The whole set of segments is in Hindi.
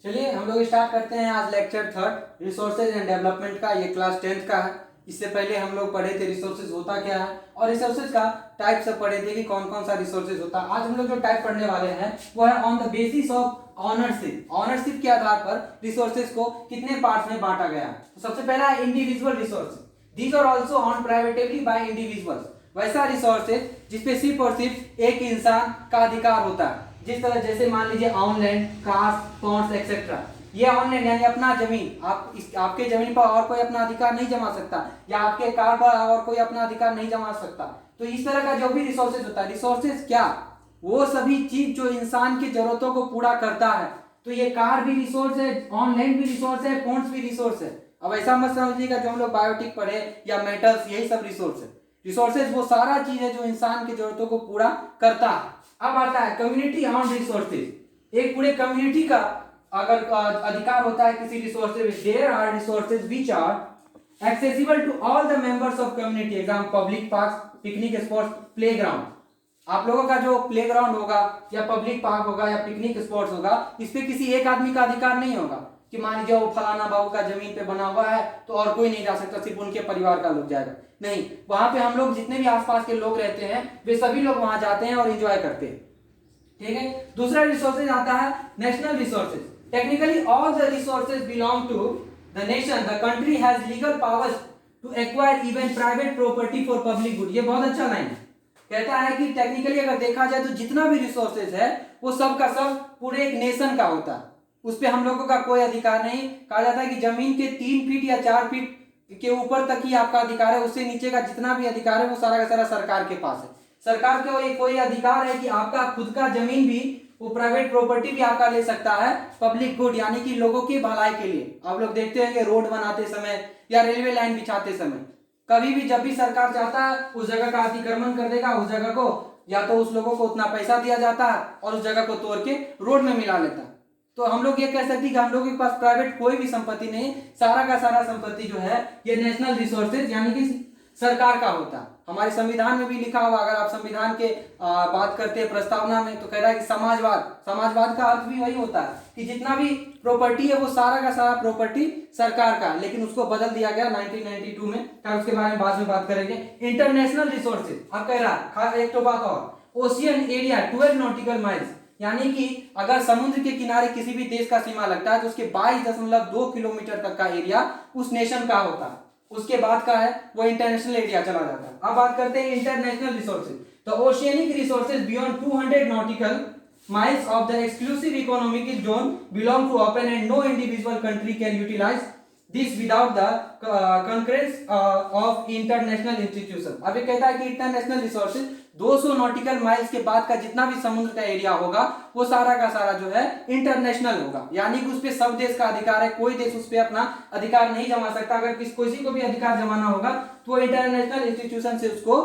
चलिए हम लोग स्टार्ट करते हैं आज लेक्चर 3 रिसोर्सेज एंड डेवलपमेंट का। ये क्लास 10th का है। इससे पहले हम लोग पढ़े थे रिसोर्सेज होता क्या है और रिसोर्सेज का टाइप सब पढ़े थे कि कौन कौन सा रिसोर्सेज होता है। आज हम लोग जो टाइप पढ़ने वाले हैं वो है on the basis of ownership. Ownership के आधार पर रिसोर्सेज को कितने पार्ट्स में बांटा गया है। तो सबसे पहला है individual resources. These are also on privately by individuals. वैसा रिसोर्सेज जिसपे सिर्फ और सिर्फ एक इंसान का अधिकार होता है। जिस तरह जैसे मान लीजिए ऑनलैंड, कार्स, पॉन्ड्स एक्सेट्रा। ये ऑनलैंड यानी अपना जमीन, आपके जमीन पर और कोई अपना अधिकार नहीं जमा सकता, या आपके कार पर और कोई अपना अधिकार नहीं जमा सकता। तो इस तरह का जो भी रिसोर्सेज होता है, रिसोर्सेज क्या, वो सभी चीज जो इंसान की जरूरतों को पूरा करता है। तो ये कार भी रिसोर्स है, ऑनलैंड भी रिसोर्स है, पॉन्ड्स भी रिसोर्स है। अब ऐसा मत समझिएगा जो हम लोग बायोटिक पढ़े या मेटल्स, यही सब रिसोर्स है। रिसोर्सेज वो सारा चीज है जो इंसान की जरूरतों को पूरा करता है। अब आता है कम्युनिटी ऑन रिसोर्सेज। एक पूरे कम्युनिटी का अगर अधिकार होता है किसी रिसोर्सेज में। There are resources which are accessible to all the members of community. Example public park, picnic spots, playground. आप लोगों का जो प्लेग्राउंड होगा या पब्लिक पार्क होगा या पिकनिक स्पॉट्स होगा, इस पे किसी एक आदमी का अधिकार नहीं होगा कि मान लीजिए वो फलाना बाबू का जमीन पे बना हुआ है तो और कोई नहीं जा सकता, सिर्फ उनके परिवार का लोग जाएगा। नहीं, वहां पे हम लोग जितने भी आसपास के लोग रहते हैं वे सभी लोग वहां जाते हैं और एंजॉय करते हैं। ठीक है। दूसरा रिसोर्सेज आता है national resources. Technically all the resources belong to the nation. The country has legal powers to acquire even private property for public good. ये बहुत अच्छा लाइन है। कहता है कि टेक्निकली अगर देखा जाए तो जितना भी रिसोर्सेज है वो सब का सब पूरे एक नेशन का होता है, उस पर हम लोगों का कोई अधिकार नहीं। कहा जाता है कि जमीन के 3 फीट या 4 फीट के ऊपर तक ही आपका अधिकार है, उससे नीचे का जितना भी अधिकार है वो सारा का सारा सरकार के पास है। सरकार के कोई अधिकार है कि आपका खुद का जमीन भी, वो प्राइवेट प्रॉपर्टी भी आपका ले सकता है पब्लिक गुड यानी कि लोगों की भलाई के लिए। आप लोग देखते हैं कि रोड बनाते समय या रेलवे लाइन बिछाते समय कभी भी जब भी सरकार चाहता है उस जगह का अतिक्रमण कर देगा, उस जगह को या तो उस लोगों को उतना पैसा दिया जाता है और उस जगह को तोड़ के रोड में मिला लेता है। तो हम लोग ये कह सकते हैं कि हम लोगों के पास प्राइवेट कोई भी संपत्ति नहीं, सारा का सारा संपत्ति जो है ये नेशनल रिसोर्सेज यानी कि सरकार का होता है। हमारे संविधान में भी लिखा हुआ, अगर आप संविधान के बात करते हैं प्रस्तावना में, तो कह रहा है कि समाजवाद का अर्थ भी वही होता है कि जितना भी प्रॉपर्टी है वो सारा का सारा प्रॉपर्टी सरकार का, लेकिन उसको बदल दिया गया 1992 में। उसके बारे में बाद में बात करेंगे। इंटरनेशनल रिसोर्सेज अब कह रहा है एक तो बात और, ओशियन एरिया 12 नॉटिकल माइल्स, यानी कि अगर समुद्र के किनारे किसी भी देश का सीमा लगता है तो उसके 22.2 किलोमीटर तक का एरिया उस नेशन का होता है। उसके बाद का है वो इंटरनेशनल एरिया चला जाता है। अब बात करते हैं इंटरनेशनल रिसोर्सेज। तो oceanic resources beyond 200 nautical miles of the exclusive economic zone belong to open and no individual country can utilize this without the concurrence of international institution। अब ये कहता है कि इंटरनेशनल रिसोर्सेज 200 नॉटिकल माइल्स के बाद का जितना भी समुद्र का एरिया होगा वो सारा का सारा जो है इंटरनेशनल होगा, यानी कि उस पे सब देश का अधिकार है, कोई देश उस पे अपना अधिकार नहीं जमा सकता। अगर किसी को भी अधिकार जमाना होगा तो वो इंटरनेशनल इंस्टीट्यूशन से उसको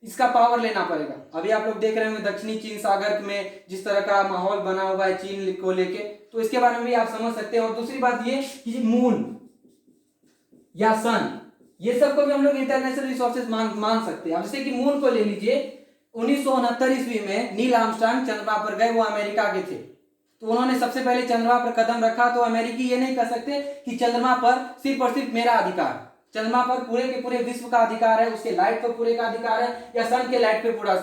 इसका पावर लेना पड़ेगा। अभी आप लोग देख रहे होंगे दक्षिणी चीन सागर में जिस तरह का माहौल बना हुआ है चीन को लेके, तो इसके बारे में भी आप समझ सकते हैं। और दूसरी बात ये कि मून या सन, ये सब को भी हम लोग इंटरनेशनल रिसोर्सेज मान सकते हैं। अब जैसे कि मून को ले लीजिए, 1969 ईस्वी में नील आर्मस्ट्रांग चंद्रमा पर गए, वो अमेरिका के थे। तो उन्होंने सबसे पहले चंद्रमा पर कदम रखा। तो अमेरिकी ये नहीं कह सकते कि चंद्रमा पर सिर्फ और सिर्फ मेरा अधिकार, चंद्रमा पर पूरे के पूरे विश्व का अधिकार है, उसके लाइट पर पूरे का अधिकार है, या सन के लाइट पे पूरा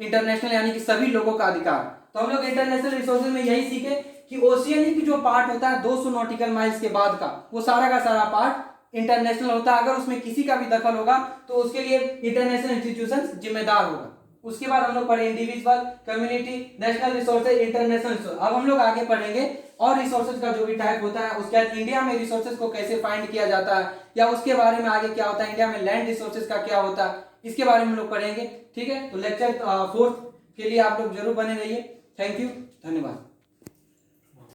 इंटरनेशनल यानी कि सभी लोगों का अधिकार। तो हम लोग इंटरनेशनल रिसोर्सेज में यही सीखे कि ओशियनिक जो पार्ट होता है 200 नॉटिकल माइल्स के बाद का, वो सारा का सारा पार्ट इंटरनेशनल होता है। अगर उसमें किसी का भी दखल होगा तो उसके लिए इंटरनेशनल इंस्टीट्यूशन जिम्मेदार होगा। उसके बाद हम लोग पढ़े individual, community, national resources, international resources. अब हम लोग आगे पढ़ेंगे और रिसोर्सेज का जो भी टाइप होता है, उसके बाद इंडिया में रिसोर्सेज को कैसे फाइंड किया जाता है, या उसके बारे में आगे क्या होता है, इंडिया में लैंड रिसोर्सेज का क्या होता है, इसके बारे में हम लोग पढ़ेंगे। ठीक है, तो लेक्चर 4 के लिए आप लोग जरूर बने रहिए। थैंक यू, धन्यवाद।